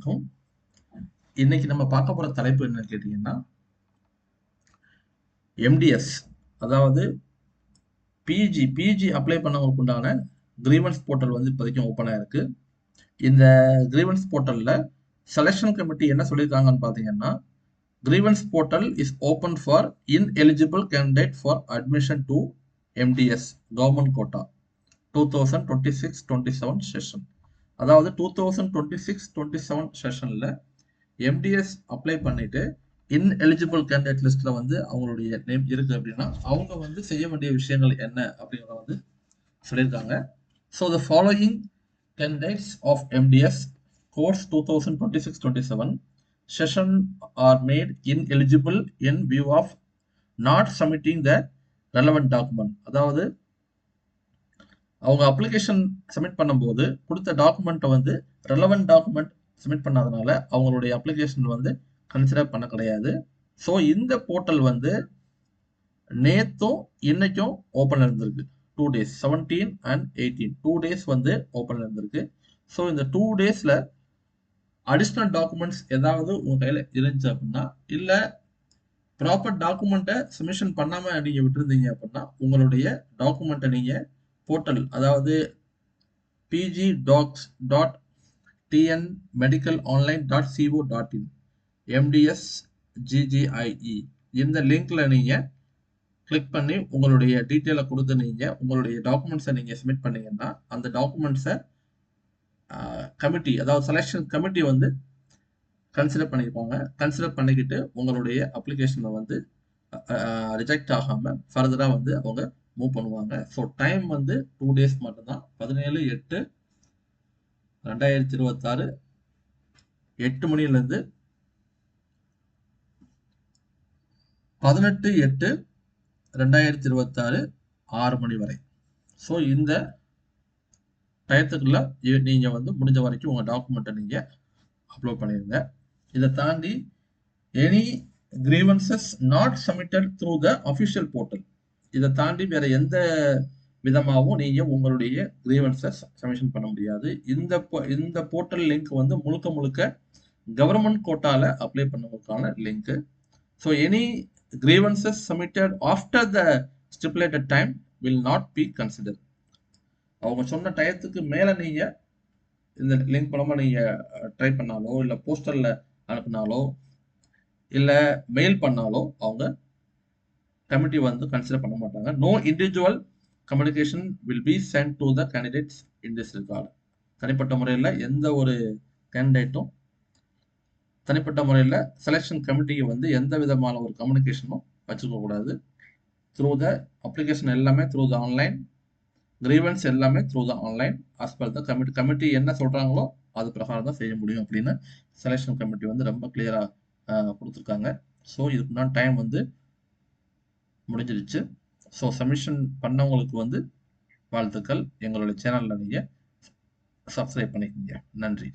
வணக்கம். இன்னைக்கு நம்ம பார்க்க போற தலைப்பு என்னன்னு கேட்டீங்கன்னா, எம்டிஎஸ் அதாவது பிஜி அப்ளை பண்ணவங்களுக்கு உண்டான கிரீவன்ஸ் போர்ட்டல் வந்து இப்போதைக்கு ஓப்பனாக இருக்கு. இந்த கிரீவன்ஸ் போர்ட்டல்ல செலெக்ஷன் கமிட்டி என்ன சொல்லியிருக்காங்கன்னு பார்த்தீங்கன்னா, grievance portal is open for ineligible candidate for admission to MDS government quota 2026-27 session. அதாவது 2026-27 செஷன்ல எம்டிஎஸ் அப்ளை பண்ணிட்டு இன்எலிஜிபிள் கேண்டிடேட் லிஸ்ட்ல வந்து அவங்களுடைய நேம் இருக்கு அப்படின்னா அவங்க வந்து செய்ய வேண்டிய விஷயங்கள் என்ன அப்படிங்கிறத வந்து சொல்லியிருக்காங்க. So the following candidates of MDS course 2026-27 session are made ineligible in view of not submitting the relevant document. அதாவது அவங்க அப்ளிகேஷன் சப்மிட் பண்ணும்போது கொடுத்த டாக்குமெண்ட்டை வந்து ரெலவெண்ட் டாக்குமெண்ட் சப்மிட் பண்ணாதனால அவங்களுடைய அப்ளிகேஷன் வந்து கன்சிடர் பண்ண கிடையாது. ஸோ இந்த போர்ட்டல் வந்து நேற்றும் இன்னைக்கும் ஓப்பன் இருந்திருக்கு. 2 days 17 and 18 2 days வந்து ஓப்பன் இருந்திருக்கு. ஸோ இந்த 2 daysல அடிஷ்னல் டாக்குமெண்ட்ஸ் ஏதாவது உங்க கையில் இருந்துச்சு அப்படின்னா, இல்லை ப்ராப்பர் டாக்குமெண்ட்டை சப்மிஷன் பண்ணாமல் நீங்கள் விட்டுருந்தீங்க அப்படின்னா உங்களுடைய டாக்குமெண்ட்டை நீங்கள் போர்ட்டல் அதாவது pg.tnmedicalonline.co.in MDSGGIE இந்த லிங்க்ல நீங்க கிளிக் பண்ணி உங்களுடைய டீட்டெயிலை கொடுத்து நீங்க உங்களுடைய டாக்குமெண்ட்ஸை நீங்க சப்மிட் பண்ணீங்கன்னா அந்த டாக்குமெண்ட்ஸை கமிட்டி அதாவது செலெக்ஷன் கமிட்டி வந்து கன்சிடர் பண்ணியிருப்பாங்க. கன்சிடர் பண்ணிக்கிட்டு உங்களுடைய அப்ளிகேஷனை வந்து ரிஜெக்ட் ஆகாம ஃபர்தரா வந்து அவங்க மூவ் பண்ணுவாங்க. ஸோ டைம் வந்து 2 days மட்டும்தான். 17/8/2026 8 மணிலேருந்து 18/8/2026 6 மணி வரை. ஸோ இந்த டயத்துக்குள்ள நீங்க வந்து முடிஞ்ச வரைக்கும் உங்க டாக்குமெண்ட்டை நீங்க அப்லோட் பண்ணிருங்க. இதை தாண்டி any grievances not submitted through the official portal, இதை தாண்டி வேற எந்த விதமாகவும் நீங்க உங்களுடைய கிரீவன்சஸ் சப்மிஷன் பண்ண முடியாது. இந்த போர்ட்டல் லிங்க் வந்து முழுக்க கவர்மெண்ட் கோட்டால அப்ளை பண்ணவங்களுக்கான link. So any grievances submitted after the stipulated time will not be considered. அவங்க சொன்ன டயத்துக்கு மேல நீங்க இந்த லிங்க் மூலமா நீங்க ட்ரை பண்ணாலோ இல்ல போஸ்டல்ல அனுப்பினாலோ இல்ல மெயில் பண்ணாலோ அவங்க கமிட்டி வந்து கன்சிடர் பண்ண மாட்டாங்க. No individual communication will be sent to the candidates in this regard. தனிப்பட்ட முறையில் எந்த ஒரு கேண்டிடேட்டும் தனிப்பட்ட முறையில் செலெக்ஷன் கமிட்டிக்கு வந்து எந்த விதமான ஒரு கம்யூனிகேஷனும் வச்சுக்க கூடாது. த்ரூ த அப்ளிகேஷன் எல்லாமே த்ரூ த ஆன்லைன், கிரீவன்ஸ் எல்லாமே through the online. As per the committee என்ன சொல்றாங்களோ அது பிரகாரம் தான் செய்ய முடியும் அப்படின்னு செலெக்ஷன் கமிட்டி வந்து ரொம்ப கிளியரா கொடுத்துருக்காங்க. ஸோ இதுக்கு டைம் வந்து முடிஞ்சிருச்சு. ஸோ சப்மிஷன் பண்ணவங்களுக்கு வந்து வாழ்த்துக்கள். எங்களுடைய சேனல்ல நீங்க சப்ஸ்கிரைப் பண்ணிக்கோங்க. நன்றி.